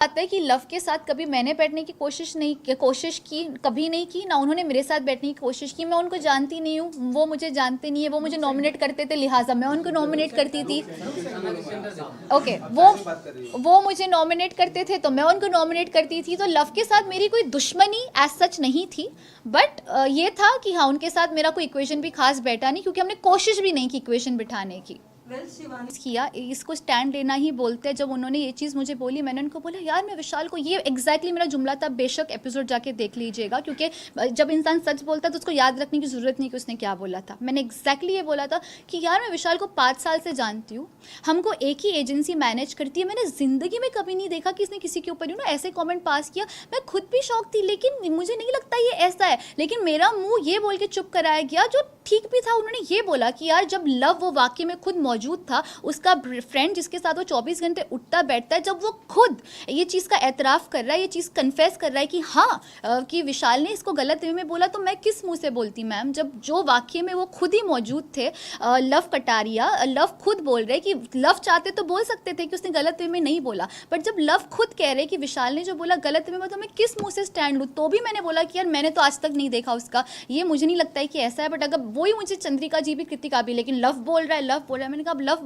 आता है कि लव के साथ कभी मैंने बैठने की कोशिश की कभी नहीं की, ना उन्होंने मेरे साथ बैठने की कोशिश की। मैं उनको जानती नहीं हूँ, वो मुझे जानते नहीं है। वो मुझे नॉमिनेट करते थे, लिहाजा मैं उनको नॉमिनेट करती थी। ओके, वो मुझे नॉमिनेट करते थे तो मैं उनको नॉमिनेट करती थी। तो लव के साथ मेरी कोई दुश्मनी एज सच नहीं थी, बट ये था कि हाँ, उनके साथ मेरा कोई इक्वेशन भी खास बैठा नहीं, क्योंकि हमने कोशिश भी नहीं की इक्वेशन बिठाने की। किया, इसको स्टैंड लेना ही बोलते हैं। जब उन्होंने ये चीज़ मुझे बोली, मैंने उनको बोला यार मैं विशाल को, ये एग्जैक्टली मेरा जुमला था, बेशक एपिसोड जाके देख लीजिएगा, क्योंकि जब इंसान सच बोलता है तो उसको याद रखने की ज़रूरत नहीं कि उसने क्या बोला था। मैंने एग्जैक्टली ये बोला था कि यार मैं विशाल को 5 साल से जानती हूँ, हमको एक ही एजेंसी मैनेज करती है, मैंने ज़िंदगी में कभी नहीं देखा कि इसने किसी के ऊपर ऐसे कॉमेंट पास किया। मैं खुद भी शौक थी, लेकिन मुझे नहीं लगता ये ऐसा है। लेकिन मेरा मुँह ये बोल के चुप कराया गया, जो ठीक भी था। उन्होंने ये बोला कि यार जब लव वो वाकई में खुद मौजूद था, उसका फ्रेंड जिसके साथ वो 24 घंटे उठता बैठता है, जब वो खुद ये चीज़ का एतराफ़ कर रहा है, ये चीज़ कन्फेस कर रहा है कि हाँ कि विशाल ने इसको गलत वे में बोला, तो मैं किस मुंह से बोलती मैम, जब जो वाकई में वो खुद ही मौजूद थे। लव कटारिया, लव खुद बोल रहे कि लव चाहते तो बोल सकते थे कि उसने गलत वे में नहीं बोला, बट जब लव खुद कह रहे कि विशाल ने जो बोला गलत वे में, तो मैं किस मुँह से स्टैंड लूँ। तो भी मैंने बोला कि यार मैंने तो आज तक नहीं देखा उसका, ये मुझे नहीं लगता है कि ऐसा है। बट अगर वही मुझे चंद्रिका जी भी, कृतिका भी, लेकिन लव बोल रहा है, मैंने कहा अब लव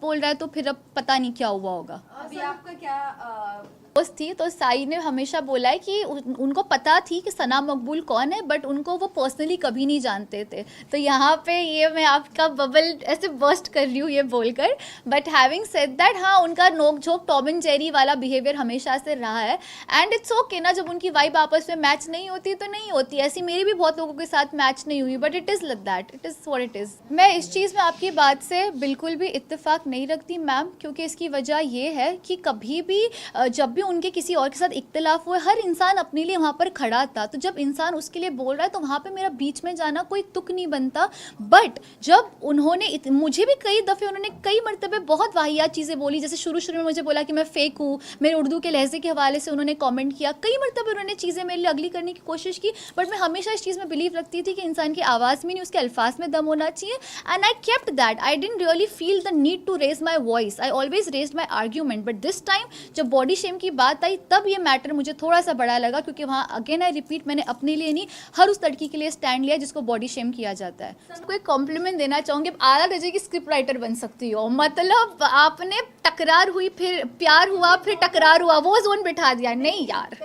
बोल रहा है तो फिर अब पता नहीं क्या हुआ होगा। अभी आपका क्या दोस्त थी, तो साई ने हमेशा बोला है कि उनको पता थी कि सना मकबूल कौन है, बट उनको वो पर्सनली कभी नहीं जानते थे। तो यहाँ पे ये मैं आपका बबल ऐसे बर्स्ट कर रही हूँ ये बोलकर, बट हैविंग सेड दैट, हाँ उनका नोक झोंक टॉम एंड जेरी वाला बिहेवियर हमेशा से रहा है, एंड इट्स ओके ना, जब उनकी वाइब आपस में मैच नहीं होती तो नहीं होती। ऐसी मेरी भी बहुत लोगों के साथ मैच नहीं हुई, but it is like that, it is what it is. मैं इस चीज़ में आपकी बात से बिल्कुल भी इत्तेफाक नहीं रखती मैम, क्योंकि इसकी वजह ये है कि कभी भी जब भी उनके किसी और के साथ इख्तिलाफ हुए, हर इंसान अपने लिए वहाँ पर खड़ा था। तो जब इंसान उसके लिए बोल रहा है तो वहाँ पे मेरा बीच में जाना कोई तुक नहीं बनता। बट जब उन्होंने मुझे भी कई दफ़े उन्होंने कई मरतबे बहुत वाहियात चीज़ें बोली, जैसे शुरू में मुझे बोला कि मैं फेक हूँ, मेरे उर्दू के लहजे के हवाले से उन्होंने कॉमेंट किया, कई मरतबे उन्होंने चीज़ें मेरे लिए अगली करने की कोशिश की। बट मैं हमेशा इस चीज़ में बिलीव रखती थी कि इंसान की आवाज़ में नहीं, उसके अल्फाज में दम होना चाहिए, and I kept that. I didn't really feel the need to raise my voice, I always raise my argument. But this time जब बॉडी शेम की बात आई, तब ये मैटर मुझे थोड़ा सा बड़ा लगा, क्योंकि वहाँ अगेन आई रिपीट, मैंने अपने लिए नहीं, हर उस लड़की के लिए स्टैंड लिया जिसको बॉडी शेम किया जाता है। कोई कॉम्प्लीमेंट देना चाहूँगी, आला दर्जे की स्क्रिप्ट राइटर बन सकती हो। मतलब आपने टकरार हुई, फिर प्यार हुआ, फिर टकरार हुआ, वो जोन बिठा दिया। नहीं यार,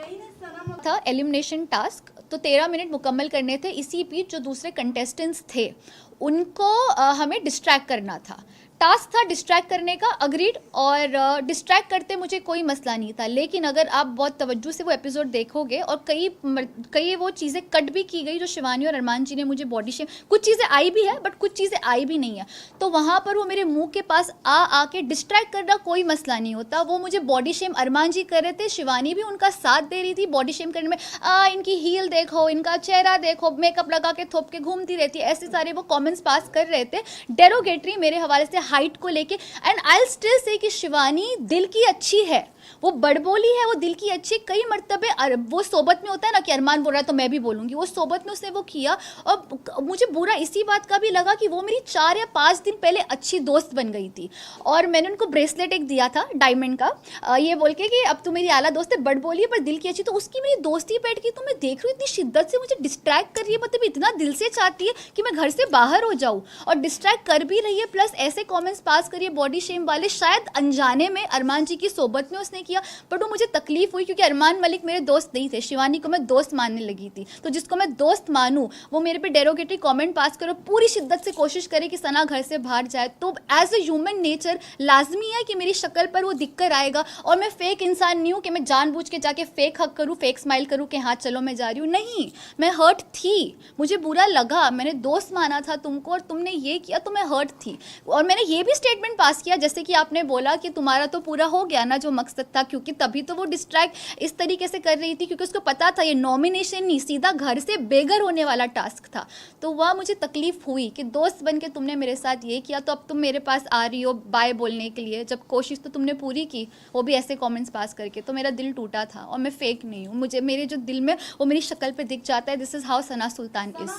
था एलिमिनेशन टास्क, तो 13 मिनट मुकम्मल करने थे। इसी बीच जो दूसरे कंटेस्टेंट्स थे उनको हमें डिस्ट्रैक्ट करना था। टास्क था डिस्ट्रैक्ट करने का, अग्रीड, और डिस्ट्रैक्ट करते मुझे कोई मसला नहीं था। लेकिन अगर आप बहुत तवज्जो से वो एपिसोड देखोगे, और कई वो चीज़ें कट भी की गई जो शिवानी और अरमान जी ने मुझे बॉडी शेम, कुछ चीज़ें आई भी है बट कुछ चीज़ें आई भी नहीं है, तो वहाँ पर वो मेरे मुंह के पास आके डिस्ट्रैक्ट करना कोई मसला नहीं होता। वो मुझे बॉडी शेम अरमान जी कर रहे थे, शिवानी भी उनका साथ दे रही थी बॉडी शेम करने में। इनकी हील देखो, इनका चेहरा देखो, मेकअप लगा के थोप के घूमती रहती है, ऐसे सारे वो कॉमेंट्स पास कर रहे थे डेरोगेटरी मेरे हवाले से हाइट को लेके। And I will still say कि शिवानी दिल की अच्छी है, वो बड़बोली है, वो दिल की अच्छी। कई मर्तबे वो सोबत में होता है ना कि अरमान बोल रहा है तो मैं भी बोलूँगी, वो सोबत में उसने वो किया। और मुझे बुरा इसी बात का भी लगा कि वो मेरी 4 या 5 दिन पहले अच्छी दोस्त बन गई थी, और मैंने उनको ब्रेसलेट एक दिया था डायमंड का, ये बोल के कि अब तू मेरी आला दोस्त है, बड़बोली है पर दिल की अच्छी। तो उसकी मेरी दोस्ती बैठ गई, तो मैं देख रही हूँ इतनी शिद्दत से मुझे डिस्ट्रैक्ट कर रही है, मतलब इतना दिल से चाहती है कि मैं घर से बाहर हो जाऊँ, और डिस्ट्रैक्ट कर भी रही है, प्लस ऐसे कॉमेंट्स पास करिए बॉडी शेम वाले, शायद अनजाने में अरमान जी की सोबत में उसने किया। बट वो मुझे तकलीफ हुई, क्योंकि अरमान मलिक मेरे दोस्त नहीं थे, शिवानी को मैं दोस्त मानने लगी थी। तो जिसको मैं दोस्त मानूं वो मेरे पे डेरोगेटरी कमेंट पास करो, पूरी शिद्दत से कोशिश करे कि सना घर से बाहर जाए, तो एज अ ह्यूमन नेचर लाजमी है कि मेरी शक्ल पर वो दिख कर आएगा। और मैं फेक इंसान नहीं हूँ कि मैं जानबूझ के जाके फेक हक करूँ, फेक स्माइल करूँ कि हाँ चलो मैं जा रही हूँ। नहीं, मैं हर्ट थी, मुझे बुरा लगा, मैंने दोस्त माना था तुमको और तुमने ये किया, तो मैं हर्ट थी। और मैंने ये भी स्टेटमेंट पास किया, जैसे कि आपने बोला कि तुम्हारा तो पूरा हो गया ना जो मकसद था, क्योंकि तभी तो वो डिस्ट्रैक्ट इस तरीके से कर रही थी, क्योंकि उसको पता था ये नॉमिनेशन नहीं, सीधा घर से बेघर होने वाला टास्क था। तो वह मुझे तकलीफ हुई कि दोस्त बन के तुमने मेरे साथ ये किया, तो अब तुम मेरे पास आ रही हो बाय बोलने के लिए, जब कोशिश तो तुमने पूरी की, वो भी ऐसे कमेंट्स पास करके। तो मेरा दिल टूटा था, और मैं फेक नहीं हूँ, मुझे मेरे जो दिल में वो मेरी शक्ल पे दिख जाता है। This is how Sana Sultan is,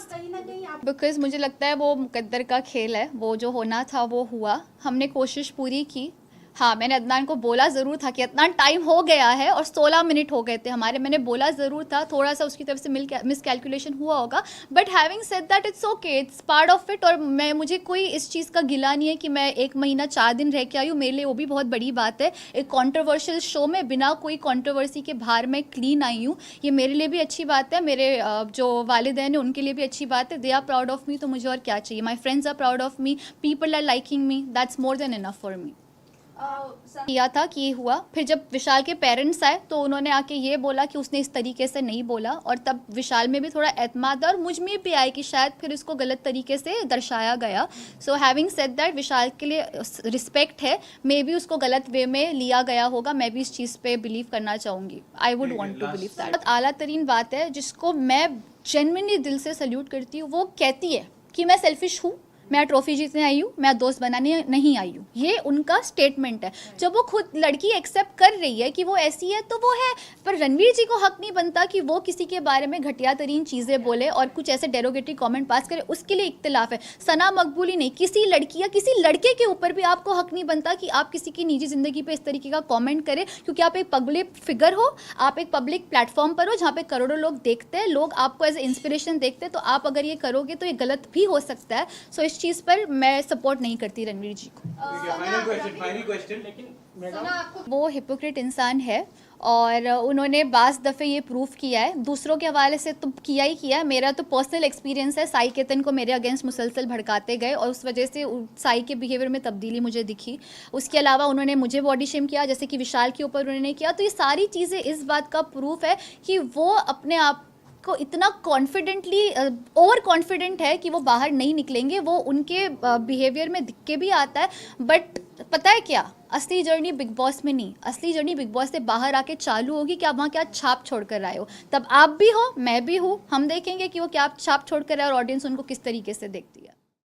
because मुझे लगता है वो मुकद्दर का खेल है, वो जो होना था वो हुआ, हमने कोशिश पूरी की, हाँ, मैंने अदनान को बोला ज़रूर था कि अदनान टाइम हो गया है और 16 मिनट हो गए थे हमारे, मैंने बोला ज़रूर था, थोड़ा सा उसकी तरफ से मिस कैलकुलेशन हुआ होगा, but having said that it's okay, it's part of it. और मुझे कोई इस चीज़ का गिला नहीं है कि मैं 1 महीना 4 दिन रह के आई हूँ, मेरे लिए वो भी बहुत बड़ी बात है। एक कॉन्ट्रोवर्शियल शो में बिना कोई कॉन्ट्रोवर्सी के बाहर मैं क्लीन आई हूँ, ये मेरे लिए भी अच्छी बात है, मेरे जो वालिदैन हैं उनके लिए भी अच्छी बात है। They are proud of me, तो मुझे और क्या चाहिए। My friends are proud of me, people are liking me, that's more than enough for me. किया था कि ये हुआ, फिर जब विशाल के पेरेंट्स आए तो उन्होंने आके ये बोला कि उसने इस तरीके से नहीं बोला, और तब विशाल में भी थोड़ा एतमाद और मुझ में भी आया कि शायद फिर इसको गलत तरीके से दर्शाया गया। सो हैविंग सेड दैट, विशाल के लिए रिस्पेक्ट है, मे बी उसको गलत वे में लिया गया होगा, मैं भी इस चीज़ पे बिलीव करना चाहूँगी। I would want to believe that. बहुत आला तरीन बात है जिसको मैं जेन्युइनली दिल से सल्यूट करती हूँ, वो कहती है कि मैं सेल्फिश हूँ, मैं ट्रॉफी जीतने आई हूँ, मैं दोस्त बनाने नहीं आई हूँ। ये उनका स्टेटमेंट है। जब वो खुद लड़की एक्सेप्ट कर रही है कि वो ऐसी है तो वो है, पर रणवीर जी को हक नहीं बनता कि वो किसी के बारे में घटिया तरीन चीज़ें बोले और कुछ ऐसे डेरोगेटरी कमेंट पास करे, उसके लिए इख्तिलाफ है। सना मकबूल ही नहीं, किसी लड़की या किसी लड़के के ऊपर भी आपको हक नहीं बनता कि आप किसी की निजी ज़िंदगी पर इस तरीके का कॉमेंट करें, क्योंकि आप एक पब्लिक फिगर हो, आप एक पब्लिक प्लेटफॉर्म पर हो जहाँ पे करोड़ों लोग देखते हैं, लोग आपको एज ए इंस्पिरेशन देखते हैं, तो आप अगर ये करोगे तो ये गलत भी हो सकता है। सो इस चीज़ पर मैं सपोर्ट नहीं करती रणवीर जी को। वो हिपोक्रेट इंसान है और उन्होंने बाज़ दफ़े ये प्रूफ किया है, दूसरों के हवाले से तो किया ही किया है। मेरा तो पर्सनल एक्सपीरियंस है, साई केतन को मेरे अगेंस्ट मुसलसल भड़काते गए और उस वजह से साई के बिहेवियर में तब्दीली मुझे दिखी। उसके अलावा उन्होंने मुझे बॉडी शेम किया, जैसे कि विशाल के ऊपर उन्होंने किया। तो ये सारी चीज़ें इस बात का प्रूफ है कि वो अपने आप को इतना कॉन्फिडेंटली ओवर कॉन्फिडेंट है कि वो बाहर नहीं निकलेंगे। वो उनके बिहेवियर में दिख के भी आता है, बट पता है क्या, असली जर्नी बिग बॉस में नहीं, असली जर्नी बिग बॉस से बाहर आके चालू होगी कि आप वहाँ क्या छाप छोड़ कर आए हो। तब आप भी हो, मैं भी हूँ, हम देखेंगे कि वो क्या छाप छोड़ कर आए और ऑडियंस उनको किस तरीके से देखती है।